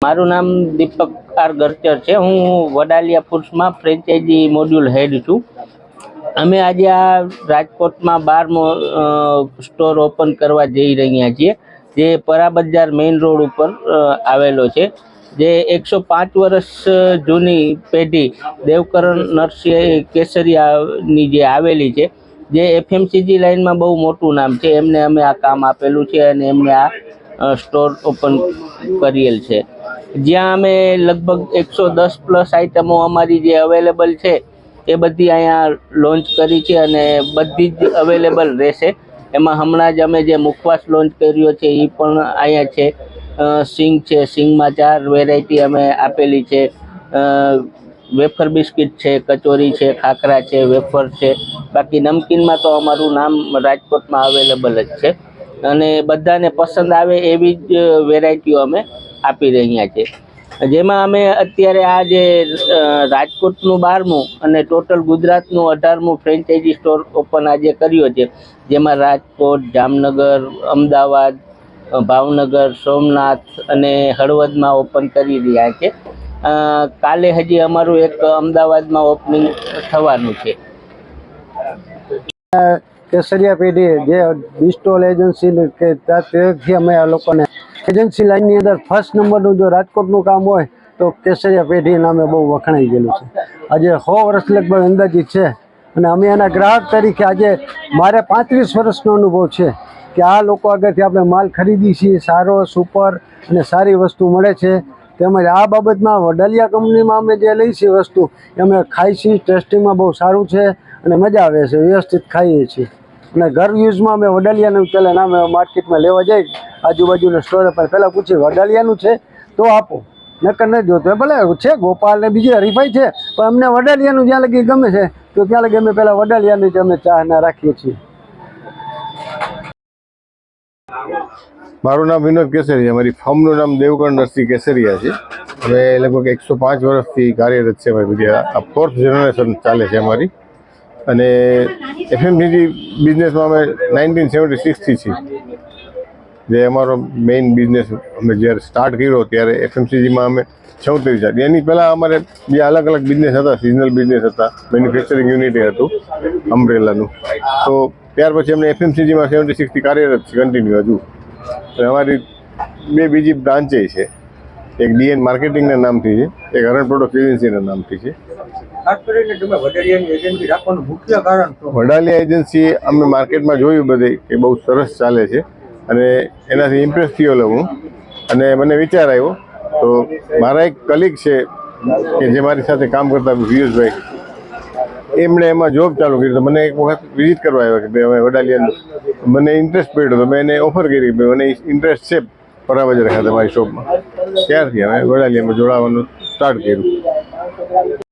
મારું નામ દીપક આર ગરચર છે। હું વડાલિયા ફૂડ્સમાં ફ્રેન્ચાઇઝી મોડ્યુલ હેડ છું। અમે આજે આ રાજકોટમાં 12મો સ્ટોર ઓપન કરવા જઈ રહ્યા છીએ, જે પરા બજાર મેઇન રોડ ઉપર આવેલો છે। જે 105 વર્ષ જૂની પેઢી દેવકરણ નરસિંહ કેસરિયાની જે આવેલી છે, જે એફએમસીજી લાઇનમાં બહુ મોટું નામ છે। એમને અમે આ કામ આપેલું છે અને એમને આ સ્ટોર ઓપન કરેલ છે, જ્યાં અમે લગભગ 110 પ્લસ આઇટમો અમારી જે અવેલેબલ છે એ બધી અહીંયા લોન્ચ કરી છે અને બધી જ અવેલેબલ રહેશે। એમાં હમણાં જ અમે જે મુખવાસ લોન્ચ કર્યો છે એ પણ અહીંયા છે। સિંગ છે, સિંગમાં 4 વેરાયટી અમે આપેલી છે। વેફર બિસ્કિટ છે, કચોરી છે, ખાખરા છે, વેફર છે। બાકી નમકીનમાં તો અમારું નામ રાજકોટમાં અવેલેબલ જ છે અને બધાને પસંદ આવે એવી જ વેરાયટીઓ અમે આપી રહ્યા છે। જેમાં અમે અત્યારે આ જે રાજકોટનું 12મું અને ટોટલ ગુજરાતનું 18મું ફ્રેન્ચાઇઝી સ્ટોર ઓપન આજે કર્યો છે, જેમાં રાજકોટ, જામનગર, અમદાવાદ, ભાવનગર, સોમનાથ અને હળવદમાં ઓપન કરી રહ્યા છે। કાલે હજી અમારું એક અમદાવાદમાં ઓપનિંગ થવાનું છે। કેસરિયા પેઢી જે ડિસ્ટોલ એજન્સી કે ત્યાંથી અમે આ લોકોને એજન્સી લાઇનની અંદર ફર્સ્ટ નંબરનું જો રાજકોટનું કામ હોય તો કેસરિયા પેઢી નામે બહુ વખણાઈ ગયેલું છે। આજે 100 વર્ષ લગભગ અંદાજિત છે અને અમે એના ગ્રાહક તરીકે આજે મારે 35 વર્ષનો અનુભવ છે કે આ લોકો આગળથી આપણે માલ ખરીદી છીએ, સારો, સુપર અને સારી વસ્તુ મળે છે। તેમજ આ બાબતમાં વડાલિયા કંપનીમાં અમે જે લઈ છીએ વસ્તુ અમે ખાઈ છીએ, ટેસ્ટિંગમાં બહુ સારું છે અને મજા આવે છે, વ્યવસ્થિત ખાઈએ છીએ અને ઘર યુઝમાં અમે વડાલિયાનું પહેલાં નામે માર્કેટમાં લેવા જઈએ આજુબાજુના સ્ટોર પર પહેલાં પૂછીએ વડાલિયાનું છે તો આપો, નકર ન જોતો ભલે છે ગોપાલ ને બીજી હરીફાઈ છે પણ અમને વડાલિયાનું જ્યાં લગી ગમે છે તો ત્યાં લગી અમે પહેલાં વડાલિયાની જ અમે ચાહના રાખીએ છીએ। મારું નામ વિનોદ કેસરિયા, મારી ફર્મનું નામ દેવકરણ નરસિંહ કેસરિયા છે। અમે લગભગ 105 વર્ષથી કાર્યરત છે। અમારી આ 4th જનરેશન ચાલે છે અમારી અને એફએમસીજી બિઝનેસમાં અમે 1976થી છીએ, જે અમારો મેઇન બિઝનેસ અમે જ્યારે સ્ટાર્ટ કર્યો ત્યારે એફએમસીજીમાં અમે 76 હતા। એની પહેલાં અમારે બે અલગ અલગ બિઝનેસ હતા, સિઝનલ બિઝનેસ હતા, મેન્યુફેક્ચરિંગ યુનિટ હતું અમ્બ્રેલાનું। તો ત્યાર પછી અમને એફએમસીજીમાં 76થી કાર્યરત છે કન્ટિન્યુ હજુ। અને અમારી બે બીજી બ્રાન્ચે છે, એક ડીએન માર્કેટિંગના નામથી છે, એક હરણ પ્રોડક્ટ એજન્સીના નામથી છે। ખાસ કરીને તમે વડાલિયાની એજન્સી રાખવાનું મુખ્ય કારણ શું? વડાલિયા એજન્સી અમે માર્કેટમાં જોયું બધે કે બહુ સરસ ચાલે છે અને એનાથી ઇમ્પ્રેસ થયો હું અને મને વિચાર આવ્યો। તો મારા એક કલીગ છે કે જે મારી સાથે કામ કરતા પિયુષભાઈ, એમણે એમાં જોબ ચાલુ કરી તો મને એક વખત વિઝિટ કરવા આવ્યા કે ભાઈ અમે વડાલિયાનું મને ઇન્ટરેસ્ટ પડ્યો તો મેં એને ઓફર કરી કે મને ઇન્ટરેસ્ટ છે પરા બજાર ખાતે મારી શોપમાં। ત્યારથી અમે વડાલિયામાં જોડાવાનું સ્ટાર્ટ કર્યું।